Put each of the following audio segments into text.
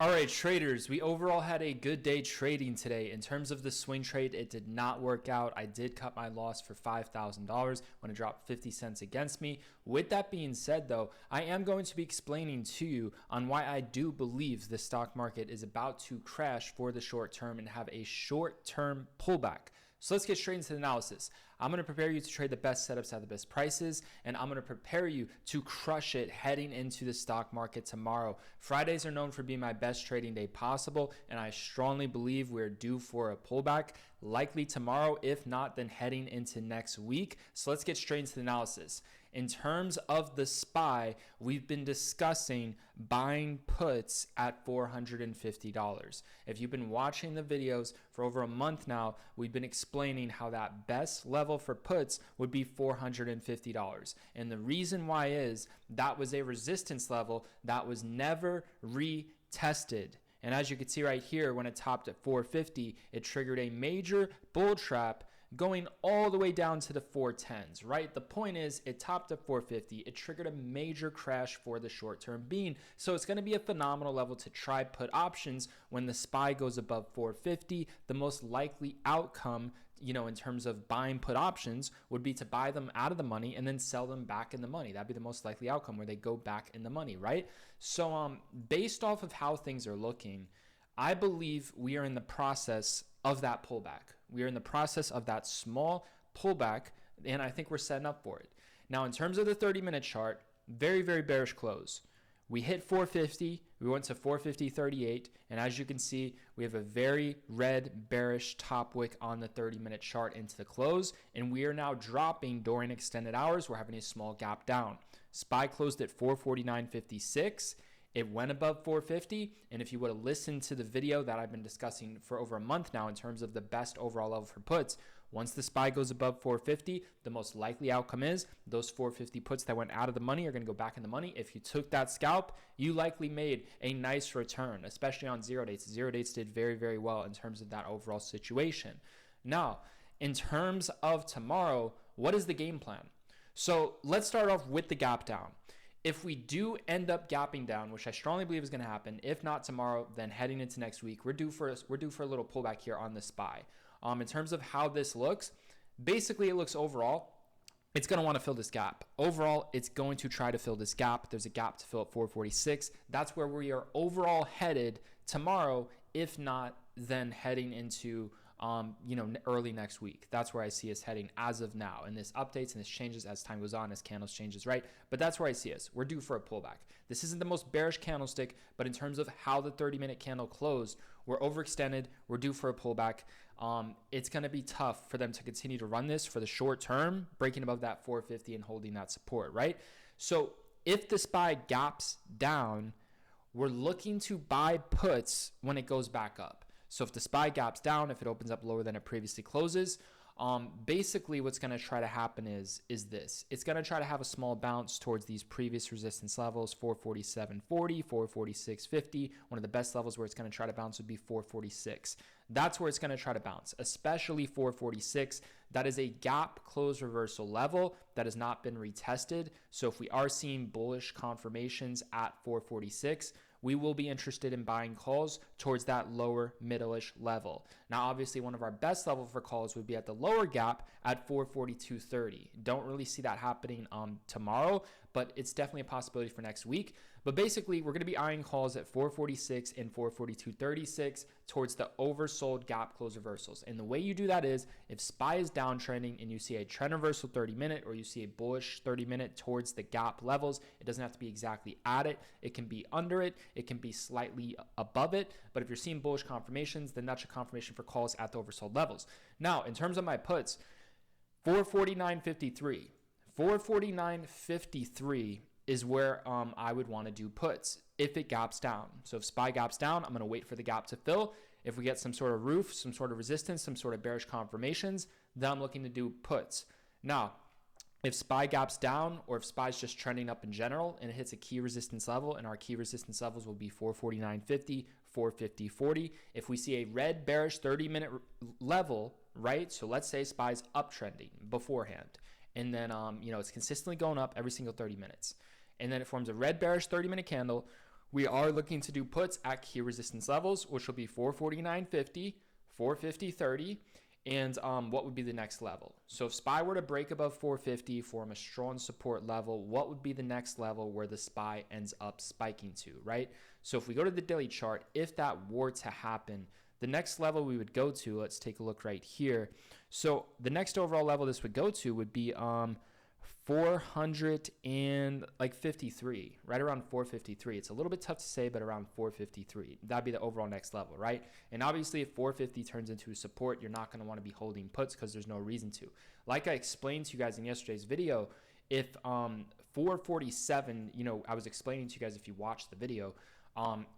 All right, traders, we overall had a good day trading today. In terms of the swing trade, it did not work out. I did cut my loss for $5,000 when it dropped 50 cents against me. With that being said, though, I am going to be explaining to you on why I do believe the stock market is about to crash for the short term and have a short-term pullback. So let's get straight into the analysis. I'm going to prepare you to trade the best setups at the best prices, and I'm going to prepare you to crush it heading into the stock market tomorrow. Fridays are known for being my best trading day possible, and I strongly believe we're due for a pullback, likely tomorrow. If not, then heading into next week. So let's get straight into the analysis. In terms of the SPY, we've been discussing buying puts at $450. If you've been watching the videos for over a month now, we've been explaining how that best level for puts would be $450. And the reason why is that was a resistance level that was never retested. And as you can see right here, when it topped at 450, it triggered a major bull trap going all the way down to the 410s, right? The point is it topped at 450. It triggered a major crash for the short-term being. So it's going to be a phenomenal level to try put options when the SPY goes above 450. The most likely outcome, in terms of buying put options would be to buy them out of the money and then sell them back in the money. That'd be the most likely outcome where they go back in the money, right? So based off of how things are looking, I believe we are in the process of that pullback. We are in the process of that small pullback, and I think we're setting up for it. Now, in terms of the 30-minute chart, very, very bearish close. We hit 450, we went to 450.38, and as you can see, we have a very red bearish top wick on the 30-minute chart into the close, and we are now dropping during extended hours. We're having a small gap down. SPY closed at 449.56. It went above 450, and if you would have listened to the video that I've been discussing for over a month now in terms of the best overall level for puts, once the SPY goes above 450, the most likely outcome is those 450 puts that went out of the money are going to go back in the money. If you took that scalp, you likely made a nice return, especially on zero dates. Zero dates did very, very well in terms of that overall situation. Now, in terms of tomorrow, what is the game plan? So let's start off with the gap down. If we do end up gapping down, which I strongly believe is going to happen, if not tomorrow, then heading into next week, we're due for a little pullback here on the SPY. In terms of how this looks, basically it looks overall, it's going to want to fill this gap. Overall, it's going to try to fill this gap. There's a gap to fill at 446. That's where we are overall headed tomorrow. If not, then heading into early next week. That's where I see us heading as of now. And this updates and this changes as time goes on, as candles changes, right? But that's where I see us. We're due for a pullback. This isn't the most bearish candlestick, but in terms of how the 30-minute candle closed, we're overextended. We're due for a pullback. It's going to be tough for them to continue to run this for the short term, breaking above that 450 and holding that support, right? So if the SPY gaps down, we're looking to buy puts when it goes back up. So if the SPY gaps down, if it opens up lower than it previously closes, basically what's going to try to happen is this. It's going to try to have a small bounce towards these previous resistance levels, 447.40, 446.50. One of the best levels where it's going to try to bounce would be 446. That's where it's going to try to bounce, especially 446. That is a gap close reversal level that has not been retested. So if we are seeing bullish confirmations at 446, we will be interested in buying calls towards that lower middle-ish level. Now, obviously, one of our best level for calls would be at the lower gap at 442.30. Don't really see that happening tomorrow, but it's definitely a possibility for next week. But basically, we're going to be eyeing calls at 446 and 442.36 towards the oversold gap close reversals. And the way you do that is if SPY is downtrending and you see a trend reversal 30-minute or you see a bullish 30-minute towards the gap levels, it doesn't have to be exactly at it. It can be under it. It can be slightly above it. But if you're seeing bullish confirmations, then that's your confirmation for calls at the oversold levels. Now, in terms of my puts, 449.53. 449.53 is where I would want to do puts if it gaps down. So if SPY gaps down, I'm going to wait for the gap to fill. If we get some sort of roof, some sort of resistance, some sort of bearish confirmations, then I'm looking to do puts. Now, if SPY gaps down or if SPY is just trending up in general and it hits a key resistance level, and our key resistance levels will be 449.50, 450.40. If we see a red bearish 30-minute level, right? So let's say SPY's uptrending beforehand, and then it's consistently going up every single 30 minutes. And then it forms a red bearish 30-minute candle. We are looking to do puts at key resistance levels, which will be 449.50, 450.30, and what would be the next level? So if SPY were to break above 450, form a strong support level, what would be the next level where the SPY ends up spiking to, right? So if we go to the daily chart, if that were to happen, the next level we would go to, let's take a look right here. So the next overall level this would go to would be 453, right around 453. It's a little bit tough to say, but around 453. That'd be the overall next level, right? And obviously, if 450 turns into support, you're not going to want to be holding puts because there's no reason to. Like I explained to you guys in yesterday's video, if 447, I was explaining to you guys if you watched the video,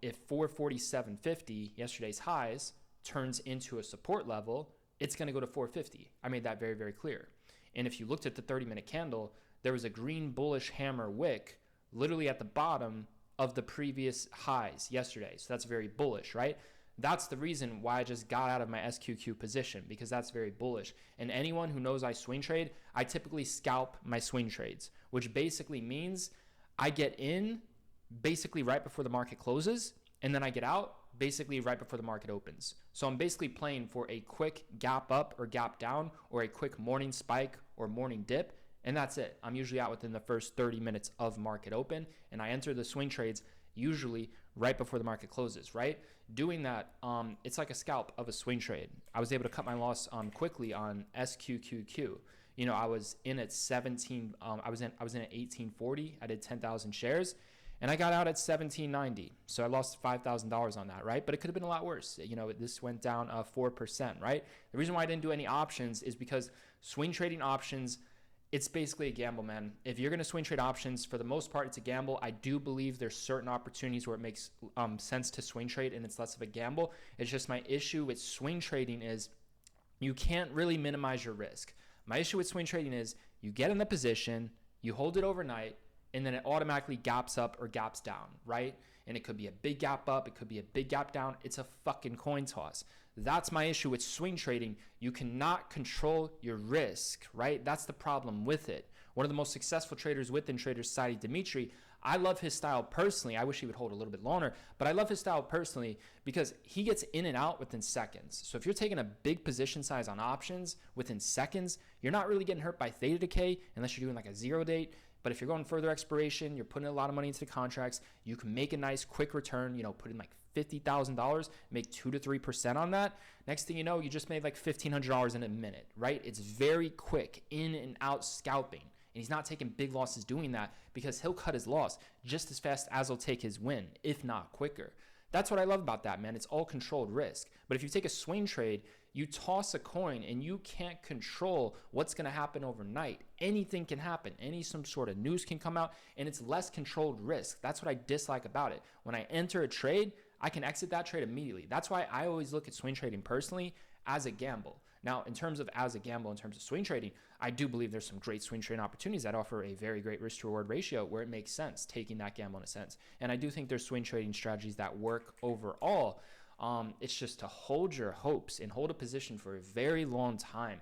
if 447.50, yesterday's highs, turns into a support level, it's going to go to 450. I made that very, very clear. And if you looked at the 30-minute candle, there was a green bullish hammer wick literally at the bottom of the previous highs yesterday. So that's very bullish, right? That's the reason why I just got out of my SQQ position, because that's very bullish. And anyone who knows I swing trade, I typically scalp my swing trades, which basically means I get in basically right before the market closes, and then I get out basically right before the market opens. So I'm basically playing for a quick gap up or gap down, or a quick morning spike or morning dip, and that's it. I'm usually out within the first 30 minutes of market open, and I enter the swing trades usually right before the market closes, right? Doing that, it's like a scalp of a swing trade. I was able to cut my loss quickly on SQQQ. I was in at 17. I was in at 1840. I did 10,000 shares, and I got out at 1790. So I lost $5,000 on that, right? But it could have been a lot worse. This went down 4%, right? The reason why I didn't do any options is because swing trading options, it's basically a gamble, man. If you're going to swing trade options, for the most part, it's a gamble. I do believe there's certain opportunities where it makes sense to swing trade and it's less of a gamble. It's just my issue with swing trading is you can't really minimize your risk. My issue with swing trading is you get in the position, you hold it overnight, and then it automatically gaps up or gaps down, right? And it could be a big gap up, it could be a big gap down. It's a fucking coin toss. That's my issue with swing trading. You cannot control your risk, right? That's the problem with it. One of the most successful traders within Trader Society, Dimitri, I love his style personally. I wish he would hold a little bit longer, but I love his style personally because he gets in and out within seconds. So if you're taking a big position size on options within seconds, you're not really getting hurt by theta decay unless you're doing like a zero date. But if you're going further expiration, you're putting a lot of money into the contracts, you can make a nice quick return, put in like $50,000, make 2 to 3% on that. Next thing you know, you just made like $1,500 in a minute, right? It's very quick in and out scalping. And he's not taking big losses doing that because he'll cut his loss just as fast as he'll take his win, if not quicker. That's what I love about that, man. It's all controlled risk. But if you take a swing trade, you toss a coin and you can't control what's going to happen overnight. Anything can happen. Some sort of news can come out, and it's less controlled risk. That's what I dislike about it. When I enter a trade, I can exit that trade immediately. That's why I always look at swing trading personally as a gamble. Now, in terms of swing trading, I do believe there's some great swing trading opportunities that offer a very great risk to reward ratio where it makes sense taking that gamble in a sense. And I do think there's swing trading strategies that work overall. It's just to hold your hopes and hold a position for a very long time.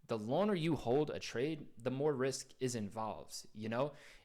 The longer you hold a trade, the more risk is involved,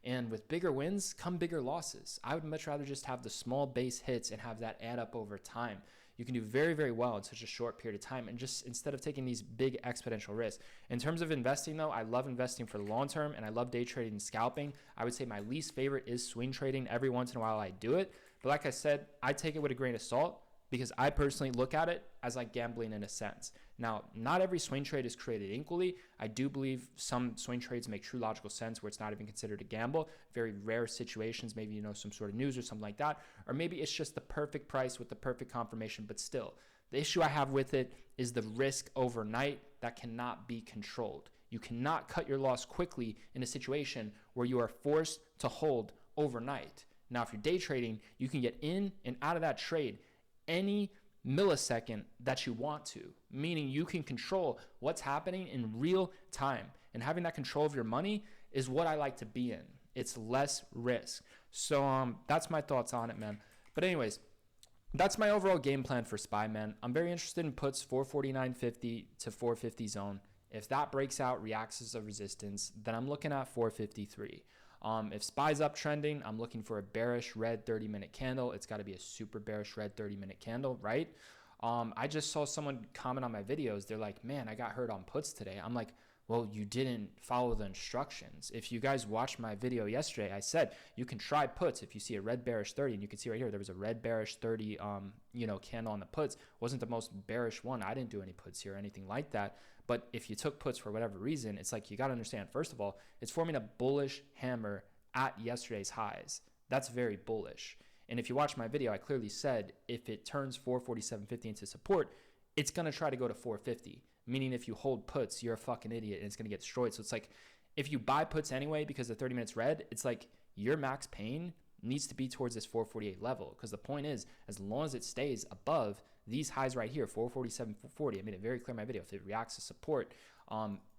and with bigger wins come bigger losses. I would much rather just have the small base hits and have that add up over time. You can do very, very well in such a short period of time, and just instead of taking these big exponential risks. In terms of investing though, I love investing for the long term and I love day trading and scalping. I would say my least favorite is swing trading. Every once in a while I do it, but like I said, I take it with a grain of salt because I personally look at it as like gambling in a sense. Now, not every swing trade is created equally. I do believe some swing trades make true logical sense where it's not even considered a gamble. Very rare situations, maybe, some sort of news or something like that. Or maybe it's just the perfect price with the perfect confirmation, but still. The issue I have with it is the risk overnight that cannot be controlled. You cannot cut your loss quickly in a situation where you are forced to hold overnight. Now, if you're day trading, you can get in and out of that trade any millisecond that you want to, meaning you can control what's happening in real time. And having that control of your money is what I like to be in. It's less risk. So that's my thoughts on it, man. But anyways, that's my overall game plan for SPY, man. I'm very interested in puts 449.50 to 450 zone. If that breaks out, reacts as a resistance, then I'm looking at 453. If SPY's uptrending, I'm looking for a bearish red 30-minute candle. It's got to be a super bearish red 30-minute candle, right? I just saw someone comment on my videos. They're like, man, I got hurt on puts today. I'm like, well, you didn't follow the instructions. If you guys watched my video yesterday, I said you can try puts if you see a red bearish 30, and you can see right here, there was a red bearish 30, candle on the puts. Wasn't the most bearish one. I didn't do any puts here or anything like that. But if you took puts for whatever reason, it's like you got to understand, first of all, it's forming a bullish hammer at yesterday's highs. That's very bullish. And if you watch my video, I clearly said if it turns 447.50 into support, it's going to try to go to 450. Meaning if you hold puts, you're a fucking idiot and it's going to get destroyed. So it's like if you buy puts anyway because the 30 minutes red, it's like your max pain needs to be towards this 448 level. Because the point is, as long as it stays above these highs right here, 447.40, I made it very clear in my video, if it reacts to support,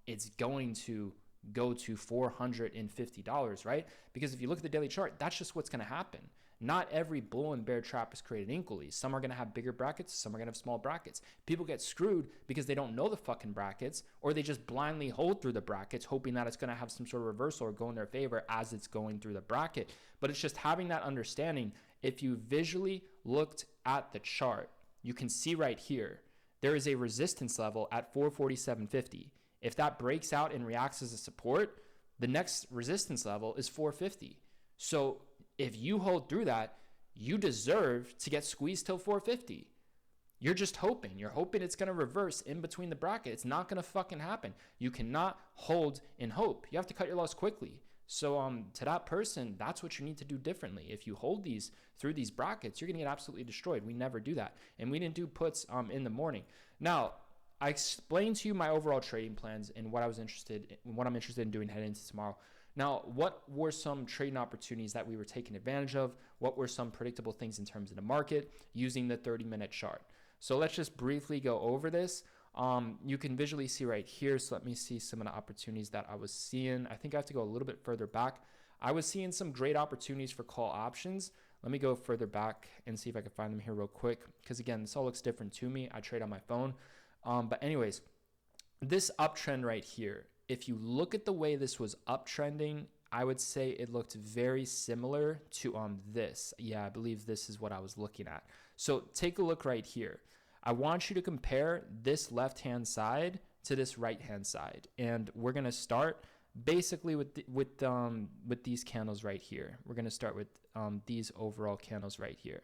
it's going to go to $450, right? Because if you look at the daily chart, that's just what's going to happen. Not every bull and bear trap is created equally. Some are going to have bigger brackets, some are going to have small brackets. People get screwed because they don't know the fucking brackets, or they just blindly hold through the brackets hoping that it's going to have some sort of reversal or go in their favor as it's going through the bracket. But it's just having that understanding. If you visually looked at the chart, you can see right here, there is a resistance level at 447.50. If that breaks out and reacts as a support, the next resistance level is 450. So if you hold through that, you deserve to get squeezed till 450. You're just hoping. You're hoping it's going to reverse in between the bracket. It's not going to fucking happen. You cannot hold in hope. You have to cut your loss quickly. So to that person, that's what you need to do differently. If you hold these through these brackets, you're going to get absolutely destroyed. We never do that. And we didn't do puts in the morning. Now, I explained to you my overall trading plans and what I'm interested in doing heading into tomorrow. Now, what were some trading opportunities that we were taking advantage of? What were some predictable things in terms of the market using the 30-minute chart? So let's just briefly go over this. You can visually see right here. So let me see some of the opportunities that I was seeing. I think I have to go a little bit further back. I was seeing some great opportunities for call options. Let me go further back and see if I can find them here real quick. Because again, this all looks different to me. I trade on my phone. But anyways, this uptrend right here, if you look at the way this was uptrending, I would say it looked very similar to this. Yeah, I believe this is what I was looking at. So take a look right here. I want you to compare this left-hand side to this right-hand side. And we're going to start basically with these candles right here. We're going to start with these overall candles right here.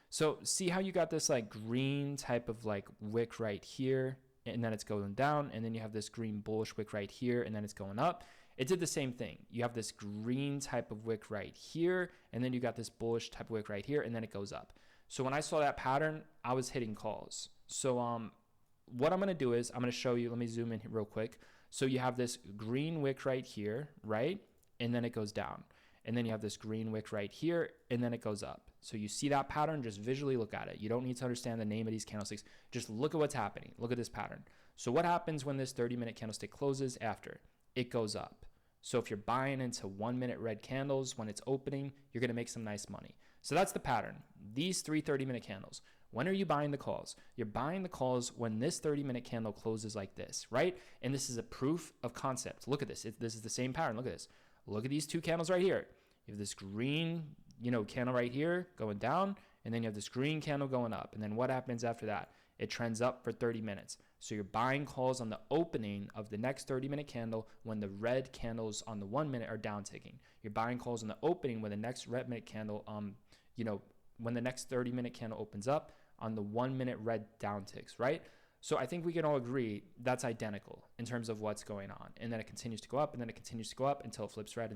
So see how you got this like green type of like wick right here, and then it's going down, and then you have this green bullish wick right here, and then it's going up. It did the same thing. You have this green type of wick right here, and then you got this bullish type of wick right here, and then it goes up. So when I saw that pattern, I was hitting calls. So what I'm going to do is I'm going to show you, let me zoom in here real quick. So you have this green wick right here, right? And then it goes down. And then you have this green wick right here, and then it goes up. So you see that pattern, just visually look at it. You don't need to understand the name of these candlesticks. Just look at what's happening. Look at this pattern. So what happens when this 30-minute candlestick closes after? It goes up. So if you're buying into 1-minute red candles when it's opening, you're going to make some nice money. So that's the pattern. These 3 30-minute candles. When are you buying the calls? You're buying the calls when this 30-minute candle closes like this, right? And this is a proof of concept. Look at this. This is the same pattern. Look at this. Look at these 2 candles right here. You have this green, candle right here going down, and then you have this green candle going up. And then what happens after that? It trends up for 30 minutes. So you're buying calls on the opening of the next 30-minute candle when the red candles on the 1 minute are down ticking. You're buying calls on the opening when the next red minute candle, when the next 30-minute candle opens up on the 1 minute red down ticks, right? So I think we can all agree that's identical in terms of what's going on. And then it continues to go up, and then it continues to go up until it flips red,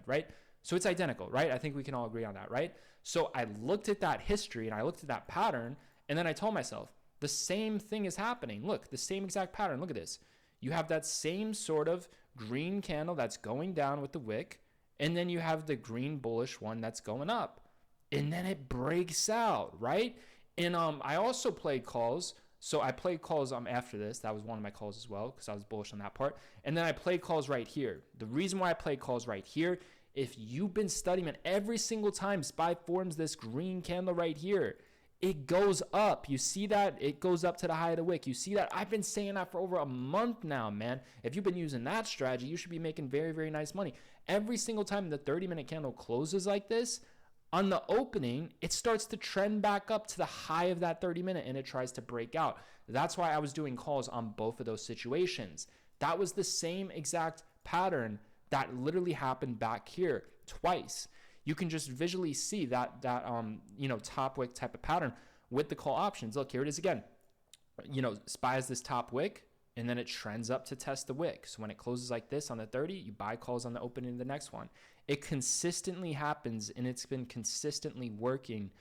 right? So it's identical, right? I think we can all agree on that, right? So I looked at that history and I looked at that pattern, and then I told myself, the same thing is happening. Look, the same exact pattern. Look at this. You have that same sort of green candle that's going down with the wick, and then you have the green bullish one that's going up. And then it breaks out, right? And I also played calls. So I played calls after this. That was one of my calls as well because I was bullish on that part. And then I played calls right here. The reason why I played calls right here, if you've been studying, man, every single time SPY forms this green candle right here, it goes up. You see that? It goes up to the high of the wick. You see that? I've been saying that for over a month now, man. If you've been using that strategy, you should be making very, very nice money. Every single time the 30-minute candle closes like this, on the opening, it starts to trend back up to the high of that 30-minute and it tries to break out. That's why I was doing calls on both of those situations. That was the same exact pattern that literally happened back here twice. You can just visually see that top wick type of pattern with the call options. Look, here it is again. SPY has this top wick, and then it trends up to test the wick. So when it closes like this on the 30, you buy calls on the opening of the next one. It consistently happens, and it's been consistently working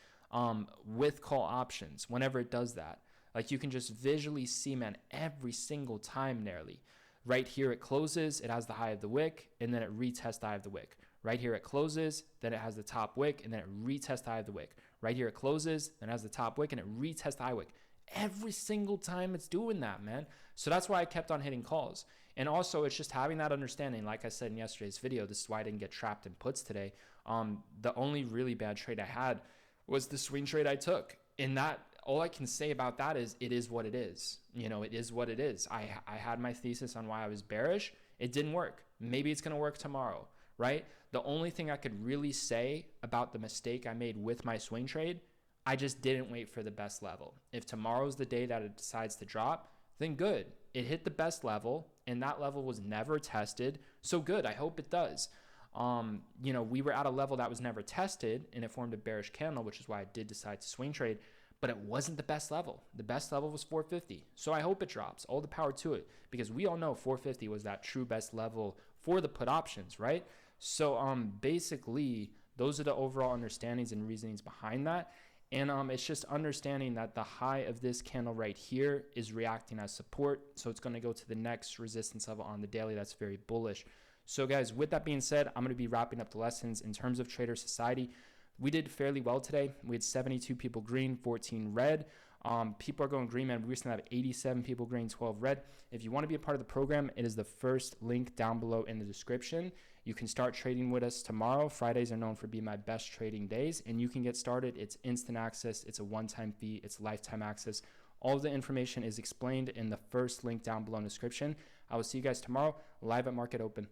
with call options whenever it does that. Like, you can just visually see, man, every single time nearly. Right here it closes, it has the high of the wick, and then it retests the high of the wick. Right here it closes, then it has the top wick, and then it retests the high of the wick. Right here it closes, then it has the top wick, and it retests the high wick. Every single time it's doing that, man. So that's why I kept on hitting calls. And also, it's just having that understanding. Like I said in yesterday's video, this is why I didn't get trapped in puts today. The only really bad trade I had was the swing trade I took. And that, all I can say about that is it is what it is. It is what it is. I had my thesis on why I was bearish. It didn't work. Maybe it's going to work tomorrow, right? The only thing I could really say about the mistake I made with my swing trade, I just didn't wait for the best level. If tomorrow's the day that it decides to drop, then good. It hit the best level, and that level was never tested. So good. I hope it does. We were at a level that was never tested, and it formed a bearish candle, which is why I did decide to swing trade. But it wasn't the best level. The best level was 450. So I hope it drops. All the power to it, because we all know 450 was that true best level for the put options, right? So basically, those are the overall understandings and reasonings behind that. And it's just understanding that the high of this candle right here is reacting as support. So it's going to go to the next resistance level on the daily. That's very bullish. So guys, with that being said, I'm going to be wrapping up the lessons. In terms of Trader Society, we did fairly well today. We had 72 people green, 14 red. People are going green, man. We recently have 87 people green, 12 red. If you want to be a part of the program, it is the first link down below in the description. You can start trading with us tomorrow. Fridays are known for being my best trading days, and you can get started. It's instant access. It's a one-time fee. It's lifetime access. All of the information is explained in the first link down below in the description. I will see you guys tomorrow live at Market Open.